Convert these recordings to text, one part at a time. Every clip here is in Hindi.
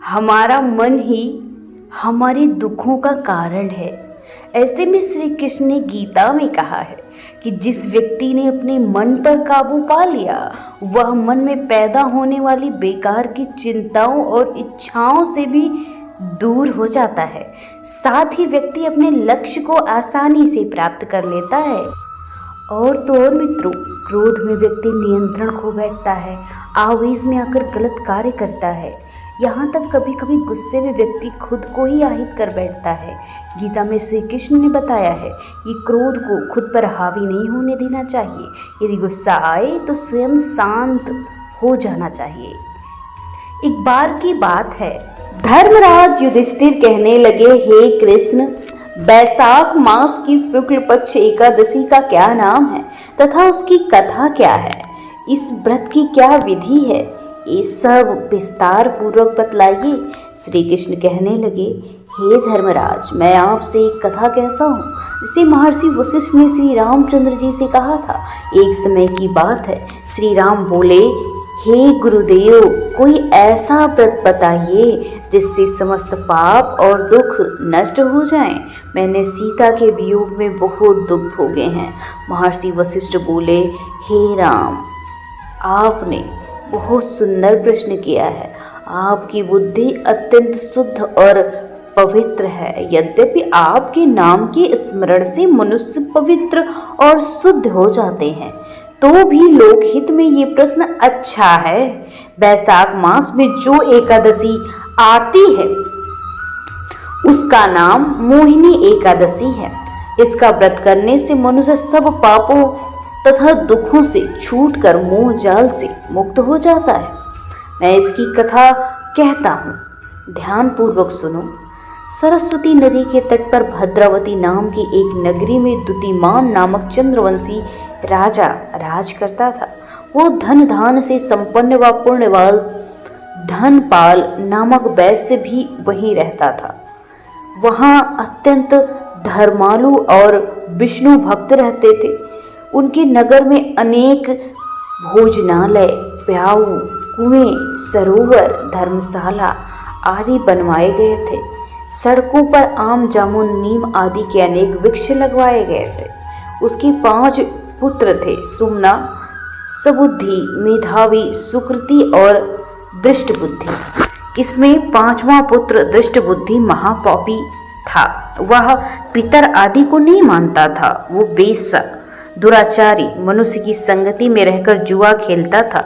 हमारा मन ही हमारे दुखों का कारण है। ऐसे में श्री कृष्ण ने गीता में कहा है कि जिस व्यक्ति ने अपने मन पर काबू पा लिया वह मन में पैदा होने वाली बेकार की चिंताओं और इच्छाओं से भी दूर हो जाता है। साथ ही व्यक्ति अपने लक्ष्य को आसानी से प्राप्त कर लेता है। और तो और मित्रों, क्रोध में व्यक्ति नियंत्रण खो बैठता है, आवेश में आकर गलत कार्य करता है। यहाँ तक कभी कभी गुस्से में व्यक्ति खुद को ही आहित कर बैठता है। गीता में श्री कृष्ण ने बताया है कि क्रोध को खुद पर हावी नहीं होने देना चाहिए। यदि गुस्सा आए तो स्वयं शांत हो जाना चाहिए। एक बार की बात है, धर्मराज युधिष्ठिर कहने लगे, हे कृष्ण, बैसाख मास की शुक्ल पक्ष एकादशी का क्या नाम है तथा उसकी कथा क्या है? इस व्रत की क्या विधि है? ये सब विस्तार पूर्वक बतलाइए। श्री कृष्ण कहने लगे, हे धर्मराज, मैं आपसे एक कथा कहता हूँ जिसे महर्षि वशिष्ठ ने श्री रामचंद्र जी से कहा था। एक समय की बात है, श्री राम बोले, हे गुरुदेव, कोई ऐसा व्रत बताइए जिससे समस्त पाप और दुख नष्ट हो जाएं। मैंने सीता के वियोग में बहुत दुख भोगे हैं। महर्षि वशिष्ठ बोले, हे राम, आपने बहुत सुंदर प्रश्न किया है। आपकी बुद्धि अत्यंत शुद्ध और पवित्र है। यद्यपि आपके नाम के स्मरण से मनुष्य पवित्र और शुद्ध हो जाते हैं, तो भी लोकहित में ये प्रश्न अच्छा है। बैसाख मास में जो एकादशी आती है उसका नाम मोहिनी एकादशी है। इसका व्रत करने से मनुष्य सब पापों तथा दुखों से छूटकर मोह जाल से मुक्त हो जाता है। मैं इसकी कथा कहता हूँ, ध्यान पूर्वक सुनो। सरस्वती नदी के तट पर भद्रावती नाम की एक नगरी में दुतिमान नामक चंद्रवंशी राजा राज करता था। वो धन धान से संपन्न व पुण्यवान धनपाल नामक वैश्य भी वहीं रहता था। वहाँ अत्यंत धर्मालु और विष्णु भक्त रहते थे। उनके नगर में अनेक भोजनालय, प्याऊ, कुएं, सरोवर, धर्मशाला आदि बनवाए गए थे। सड़कों पर आम, जामुन, नीम आदि के अनेक वृक्ष लगवाए गए थे। उसके 5 पुत्र थे, सुमना, सबुद्धि, मेधावी, सुकृति और दृष्टबुद्धि। इसमें 5वां पुत्र दृष्टबुद्धि महापापी था। वह पितर आदि को नहीं मानता था। वो बेश्या, दुराचारी, मनुष्य की संगति में रहकर जुआ खेलता था,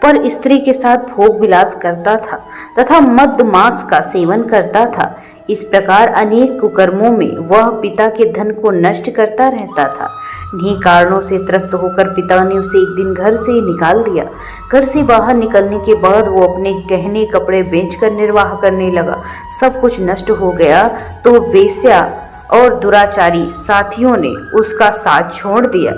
पर स्त्री के साथ भोग विलास करता था तथा मद मांस का सेवन करता था। इस प्रकार अनेक कुकर्मों में वह पिता के धन को नष्ट करता रहता था। इन्हीं कारणों से त्रस्त होकर पिता ने उसे एक दिन घर से निकाल दिया। घर से बाहर निकलने के बाद वो अपने गहने कपड़े बेचकर निर्वाह करने लगा। सब कुछ नष्ट हो गया तो वेश्या और दुराचारी साथियों ने उसका साथ छोड़ दिया।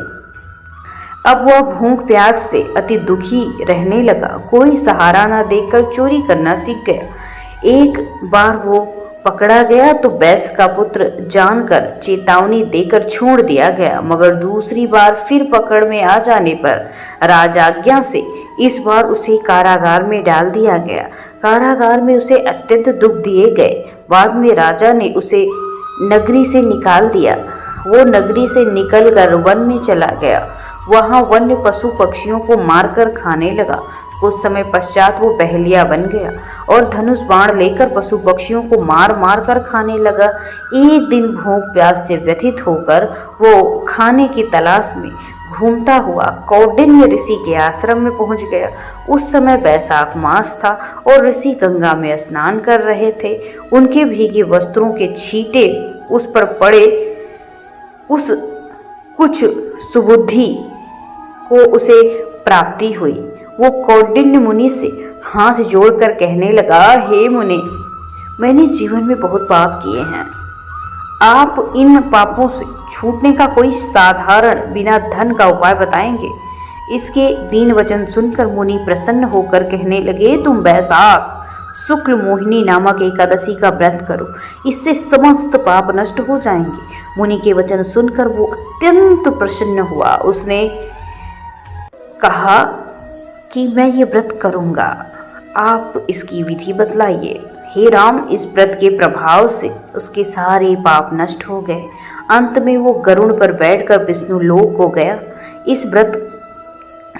अब वह भूख प्यास से अति दुखी रहने लगा। कोई सहारा न देखकर चोरी करना सीख गया। एक बार वो पकड़ा गया तो वैश्य का पुत्र जानकर चेतावनी देकर छोड़ दिया गया, मगर दूसरी बार फिर पकड़ में आ जाने पर राजाज्ञा से इस बार उसे कारागार में डाल दिया गया। कारागार में उसे अत्यंत दुख दिए गए। बाद में राजा ने उसे नगरी से निकाल दिया। वो नगरी से निकलकर वन में चला गया। वहाँ वन्य पशु पक्षियों को मारकर खाने लगा। कुछ समय पश्चात वो बहेलिया बन गया और धनुष बाण लेकर पशु पक्षियों को मार मार कर खाने लगा। एक दिन भूख प्यास से व्यथित होकर वो खाने की तलाश में घूमता हुआ कौंडिन्य ऋषि के आश्रम में पहुंच गया। उस समय बैसाख मास था और ऋषि गंगा में स्नान कर रहे थे। उनके भीगे वस्त्रों के छींटे उस पर पड़े। उस कुछ सुबुद्धि को उसे प्राप्ति हुई। वो कौंडिन्य मुनि से हाथ जोड़कर कहने लगा, हे मुनि, मैंने जीवन में बहुत पाप किए हैं। आप इन पापों से छूटने का कोई साधारण बिना धन का उपाय बताएंगे? इसके दीन वचन सुनकर मुनि प्रसन्न होकर कहने लगे, तुम बैसाख शुक्ल मोहिनी नामक एकादशी का व्रत करो, इससे समस्त पाप नष्ट हो जाएंगे। मुनि के वचन सुनकर वो अत्यंत प्रसन्न हुआ। उसने कहा कि मैं ये व्रत करूंगा, आप इसकी विधि बतलाइए। हे राम, इस व्रत के प्रभाव से उसके सारे पाप नष्ट हो गए। अंत में वो गरुड़ पर बैठकर विष्णु लोक को गया। इस व्रत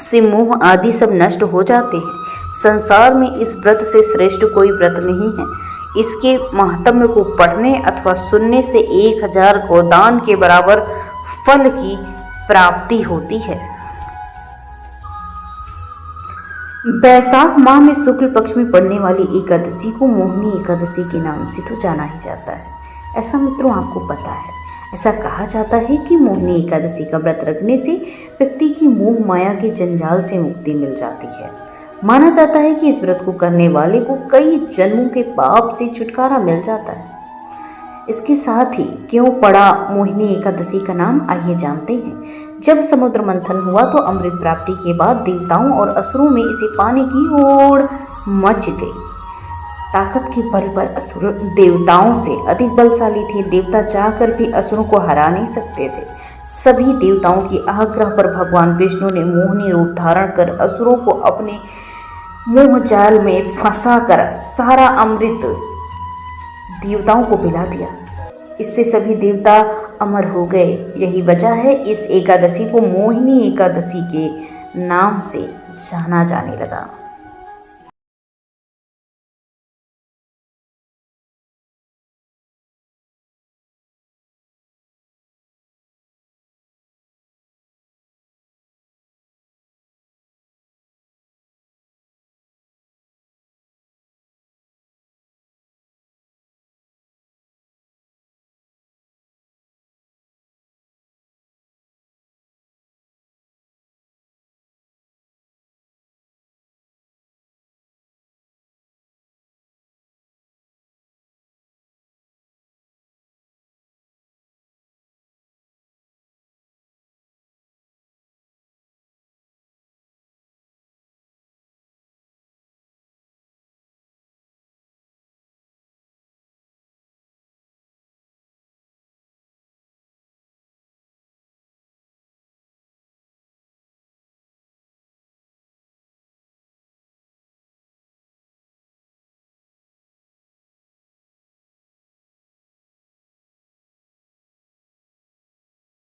से मोह आदि सब नष्ट हो जाते हैं। संसार में इस व्रत से श्रेष्ठ कोई व्रत नहीं है। इसके महात्म्य को पढ़ने अथवा सुनने से 1000 गोदान के बराबर फल की प्राप्ति होती है। वैशाख माह में शुक्ल पक्ष में पड़ने वाली एकादशी को मोहिनी एकादशी के नाम से तो जाना ही जाता है। ऐसा मित्रों आपको पता है, ऐसा कहा जाता है कि मोहिनी एकादशी का व्रत रखने से व्यक्ति की मोह माया के जंजाल से मुक्ति मिल जाती है। माना जाता है कि इस व्रत को करने वाले को कई जन्मों के पाप से छुटकारा मिल जाता है। इसके साथ ही क्यों पड़ा मोहिनी एकादशी का नाम, आइए जानते हैं। जब समुद्र मंथन हुआ तो अमृत प्राप्ति के बाद देवताओं और असुरों में इसे पाने की होड़ मच गई। ताकत के बल पर असुर देवताओं से अधिक बलशाली थे। देवता चाहकर भी असुरों को हरा नहीं सकते थे। सभी देवताओं के आग्रह पर भगवान विष्णु ने मोहिनी रूप धारण कर असुरों को अपने मोह जाल में फंसाकर सारा अमृत देवताओं को पिला दिया। इससे सभी देवता अमर हो गए। यही वजह है इस एकादशी को मोहिनी एकादशी के नाम से जाना जाने लगा।